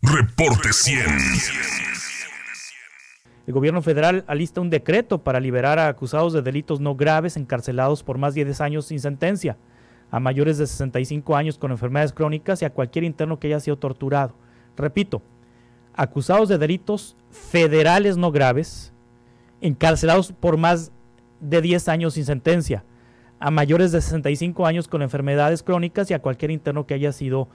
Reporte 100. El gobierno federal alista un decreto para liberar a acusados de delitos no graves encarcelados por más de 10 años sin sentencia, a mayores de 65 años con enfermedades crónicas y a cualquier interno que haya sido torturado. Repito, acusados de delitos federales no graves, encarcelados por más de 10 años sin sentencia, a mayores de 65 años con enfermedades crónicas y a cualquier interno que haya sido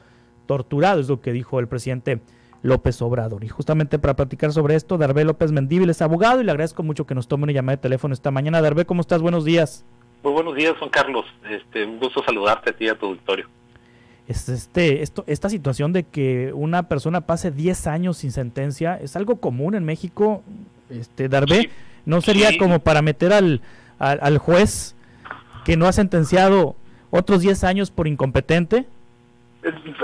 torturado, es lo que dijo el presidente López Obrador. Y justamente para platicar sobre esto, Darvé López Mendívil es abogado y le agradezco mucho que nos tome una llamada de teléfono esta mañana. Darvé, ¿cómo estás? Buenos días. Muy buenos días, Juan Carlos. Un gusto saludarte a ti y a tu auditorio. Esta situación de que una persona pase 10 años sin sentencia es algo común en México, Darvé. Sí, ¿No sería como para meter al juez que no ha sentenciado otros 10 años por incompetente?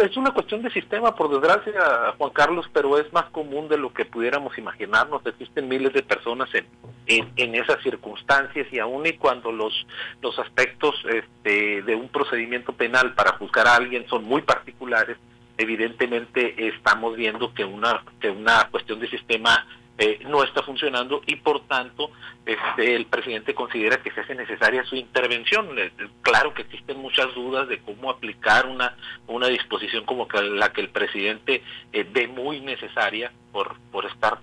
Es una cuestión de sistema, por desgracia, Juan Carlos, pero es más común de lo que pudiéramos imaginarnos. Existen miles de personas en esas circunstancias, y aun y cuando los aspectos de un procedimiento penal para juzgar a alguien son muy particulares, evidentemente estamos viendo que una cuestión de sistema no está funcionando, y por tanto el presidente considera que se hace necesaria su intervención. Claro que existen muchas dudas de cómo aplicar una disposición como la que el presidente ve muy necesaria por estar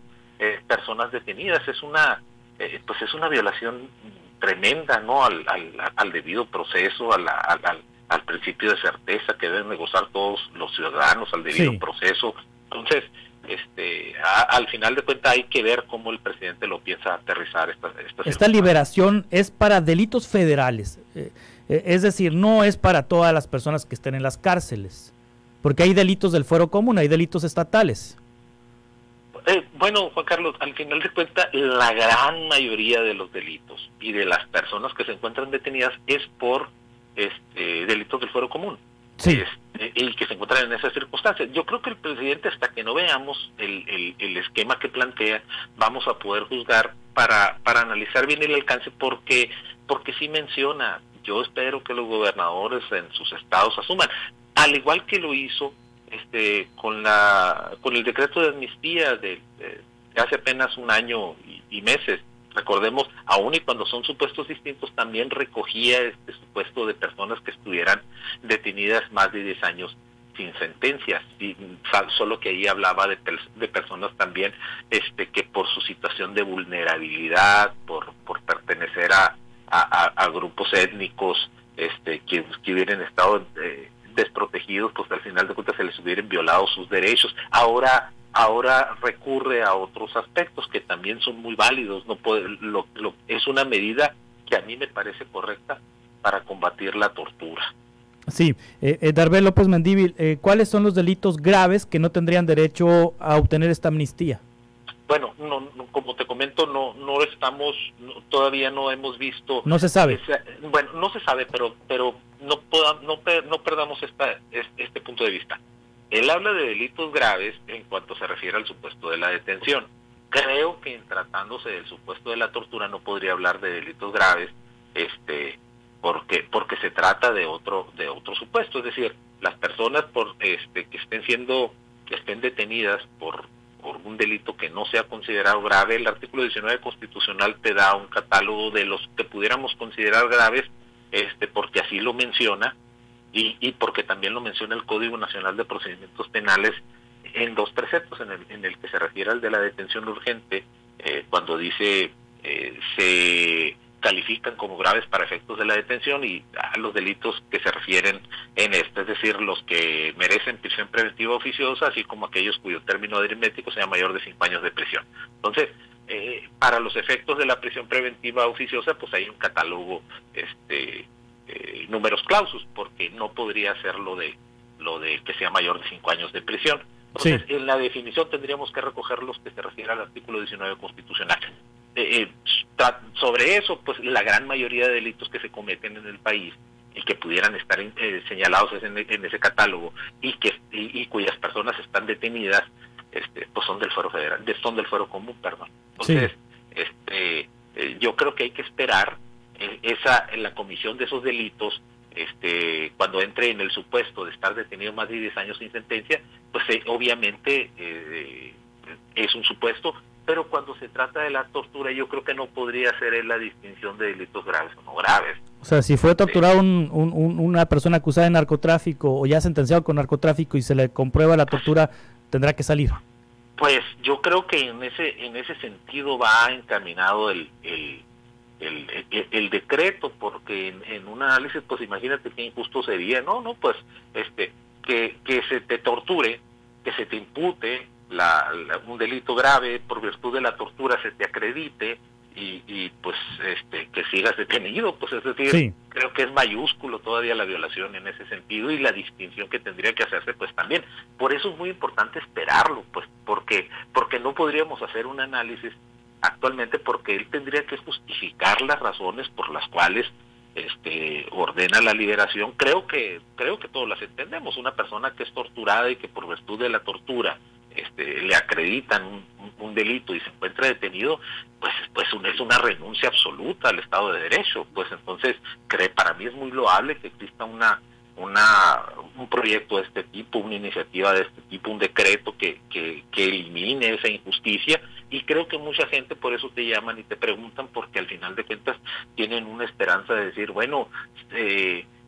personas detenidas. Es una violación tremenda, ¿no?, al debido proceso, al principio de certeza que deben de gozar todos los ciudadanos, al debido proceso. Entonces, al final de cuentas hay que ver cómo el presidente lo piensa aterrizar. Esta liberación es para delitos federales, es decir, no es para todas las personas que estén en las cárceles, porque hay delitos del fuero común, hay delitos estatales. Bueno, Juan Carlos, al final de cuentas la gran mayoría de los delitos y de las personas que se encuentran detenidas es por delitos del fuero común. Sí. Y que se encuentran en esas circunstancias. Yo creo que el presidente, hasta que no veamos el esquema que plantea, vamos a poder juzgar para analizar bien el alcance, porque sí menciona: yo espero que los gobernadores en sus estados asuman, al igual que lo hizo con el decreto de amnistía de hace apenas un año y meses. Recordemos, aun y cuando son supuestos distintos, también recogía este supuesto de personas que estuvieran detenidas más de 10 años sin sentencias, y solo que ahí hablaba de personas también que por su situación de vulnerabilidad, por pertenecer a grupos étnicos que hubieran estado desprotegidos, pues al final de cuentas se les hubieran violado sus derechos. Ahora recurre a otros aspectos que también son muy válidos. Es una medida que a mí me parece correcta para combatir la tortura. Sí, Darvé López Mendívil, ¿cuáles son los delitos graves que no tendrían derecho a obtener esta amnistía? Bueno, no, como te comento, todavía no hemos visto. No se sabe. Bueno, no se sabe, pero no perdamos este punto de vista. Él habla de delitos graves en cuanto se refiere al supuesto de la detención. Creo que en tratándose del supuesto de la tortura no podría hablar de delitos graves, porque se trata de otro supuesto. Es decir, las personas que estén detenidas por un delito que no sea considerado grave, el artículo 19 constitucional te da un catálogo de los que pudiéramos considerar graves, porque así lo menciona. Y porque también lo menciona el Código Nacional de Procedimientos Penales en dos preceptos, en el que se refiere al de la detención urgente, cuando dice se califican como graves para efectos de la detención, y a los delitos que se refieren en es decir, los que merecen prisión preventiva oficiosa, así como aquellos cuyo término aritmético sea mayor de 5 años de prisión. Entonces, para los efectos de la prisión preventiva oficiosa, pues hay un catálogo números clausus, porque no podría ser lo de que sea mayor de 5 años de prisión. Entonces, en la definición tendríamos que recoger los que se refiere al artículo 19 constitucional. Sobre eso, pues la gran mayoría de delitos que se cometen en el país y que pudieran estar señalados en ese catálogo y cuyas personas están detenidas, pues son del fuero federal, son del fuero común, perdón. Entonces, yo creo que hay que esperar en la comisión de esos delitos cuando entre en el supuesto de estar detenido más de 10 años sin sentencia, pues obviamente es un supuesto, pero cuando se trata de la tortura yo creo que no podría hacer la distinción de delitos graves o no graves. O sea, si fue torturado una persona acusada de narcotráfico o ya sentenciado con narcotráfico y se le comprueba la tortura, tendrá que salir. Pues yo creo que en ese sentido va encaminado el decreto, porque en un análisis, pues imagínate qué injusto sería, pues que se te torture, que se te impute un delito grave, por virtud de la tortura se te acredite y pues que sigas detenido, pues es decir, sí. Creo que es mayúsculo todavía la violación en ese sentido, y la distinción que tendría que hacerse pues también. Por eso es muy importante esperarlo, pues porque no podríamos hacer un análisis actualmente, porque él tendría que justificar las razones por las cuales ordena la liberación. Creo que todos las entendemos. Una persona que es torturada y que por virtud de la tortura le acreditan un delito y se encuentra detenido, pues es una renuncia absoluta al Estado de Derecho. Pues entonces para mí es muy loable que exista un proyecto de este tipo, una iniciativa de este tipo, un decreto que elimine esa injusticia, y creo que mucha gente por eso te llaman y te preguntan, porque al final de cuentas tienen una esperanza de decir, bueno,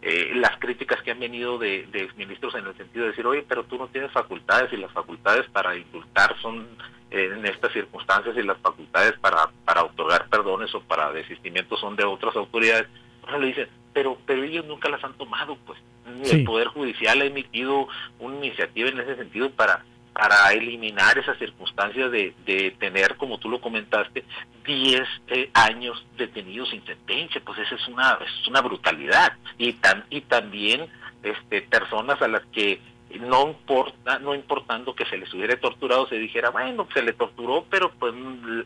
las críticas que han venido de exministros en el sentido de decir, oye, pero tú no tienes facultades, y las facultades para indultar son en estas circunstancias, y las facultades para otorgar perdones o para desistimiento son de otras autoridades. Ahora le dicen, pero ellos nunca las han tomado, pues. Sí. El Poder Judicial ha emitido una iniciativa en ese sentido para eliminar esas circunstancias de tener, como tú lo comentaste, 10 años detenidos sin sentencia. Pues esa es una brutalidad, y también personas a las que no importando que se les hubiera torturado, se dijera, bueno, se le torturó, pero pues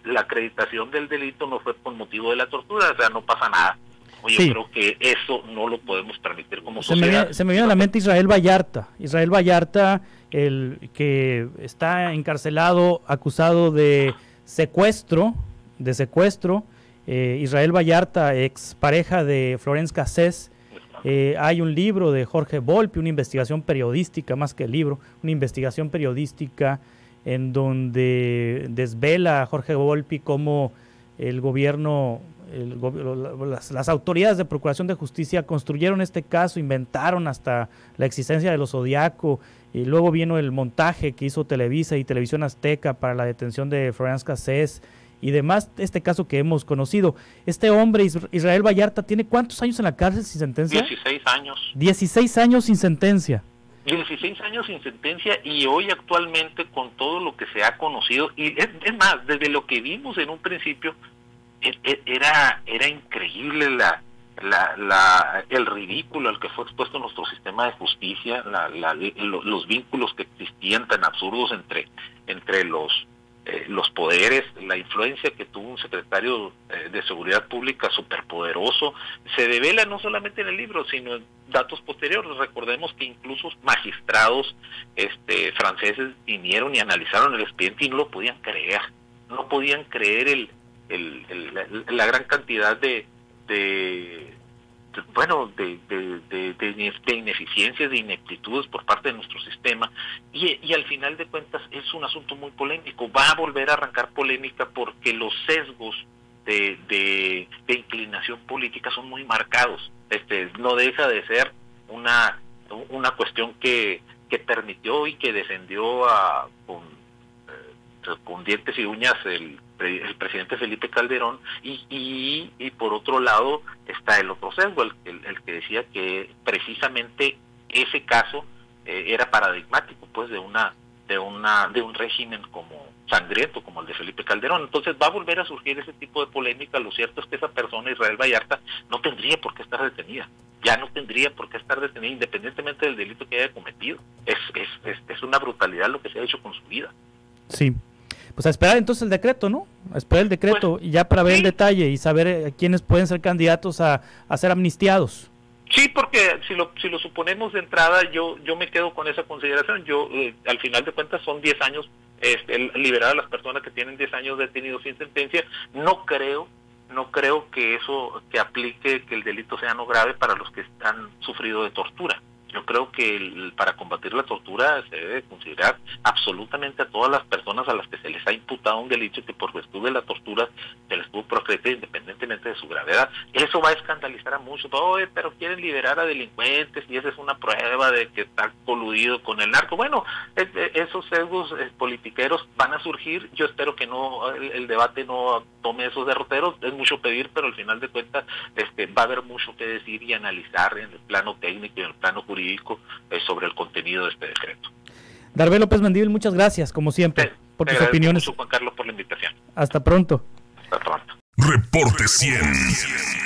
la acreditación del delito no fue por motivo de la tortura, o sea, no pasa nada. Yo sí. Creo que eso no lo podemos permitir como sociedad. Se me viene a la mente Israel Vallarta, el que está encarcelado acusado de secuestro, Israel Vallarta, ex pareja de Florence Cassés. Hay un libro de Jorge Volpi, una investigación periodística, más que el libro, una investigación periodística en donde desvela a Jorge Volpi cómo el gobierno, las autoridades de Procuración de Justicia construyeron este caso, inventaron hasta la existencia de los Zodiaco, y luego vino el montaje que hizo Televisa y Televisión Azteca para la detención de Florence Cassés y demás. Este caso que hemos conocido, este hombre, Israel Vallarta, ¿tiene cuántos años en la cárcel sin sentencia? 16 años. 16 años sin sentencia. 16 años sin sentencia, y hoy actualmente con todo lo que se ha conocido, y es más, desde lo que vimos en un principio, era increíble el ridículo al que fue expuesto nuestro sistema de justicia, los vínculos que existían tan absurdos entre los poderes, la influencia que tuvo un secretario de Seguridad Pública superpoderoso. Se devela no solamente en el libro, sino en datos posteriores. Recordemos que incluso magistrados franceses vinieron y analizaron el expediente y no lo podían creer. No podían creer la gran cantidad de ineficiencias, de ineptitudes por parte de nuestro sistema, y al final de cuentas es un asunto muy polémico. Va a volver a arrancar polémica porque los sesgos de inclinación política son muy marcados. No deja de ser una cuestión que permitió y que defendió con dientes y uñas el presidente Felipe Calderón, y por otro lado está el otro sesgo, el que decía que precisamente ese caso era paradigmático, pues, de un régimen como sangriento como el de Felipe Calderón. Entonces va a volver a surgir ese tipo de polémica. Lo cierto es que esa persona, Israel Vallarta, no tendría por qué estar detenida. Ya no tendría por qué estar detenida, independientemente del delito que haya cometido. Es una brutalidad lo que se ha hecho con su vida. Sí. Pues a esperar entonces el decreto, ¿no? A esperar el decreto, pues, y ya para ver el detalle y saber quiénes pueden ser candidatos a ser amnistiados. Sí, porque si lo suponemos de entrada, yo me quedo con esa consideración. Yo, al final de cuentas, son 10 años liberar a las personas que tienen 10 años detenidos sin sentencia. No creo no creo que eso que aplique que el delito sea no grave para los que han sufrido de tortura. Yo creo que para combatir la tortura se debe considerar absolutamente a todas las personas a las que se les ha imputado un delito que por virtud de la tortura se les tuvo prescrito independientemente de su gravedad. Eso va a escandalizar a muchos. Oye, pero quieren liberar a delincuentes y esa es una prueba de que está coludido con el narco. Bueno, esos sesgos politiqueros van a surgir. Yo espero que no el debate no tome esos derroteros. Es mucho pedir, pero al final de cuentas va a haber mucho que decir y analizar en el plano técnico y en el plano jurídico sobre el contenido de este decreto. Darvé López Mendívil, muchas gracias, como siempre, por tus opiniones. Mucho, Juan Carlos, por la invitación. Hasta pronto. Hasta pronto. Reporte 100.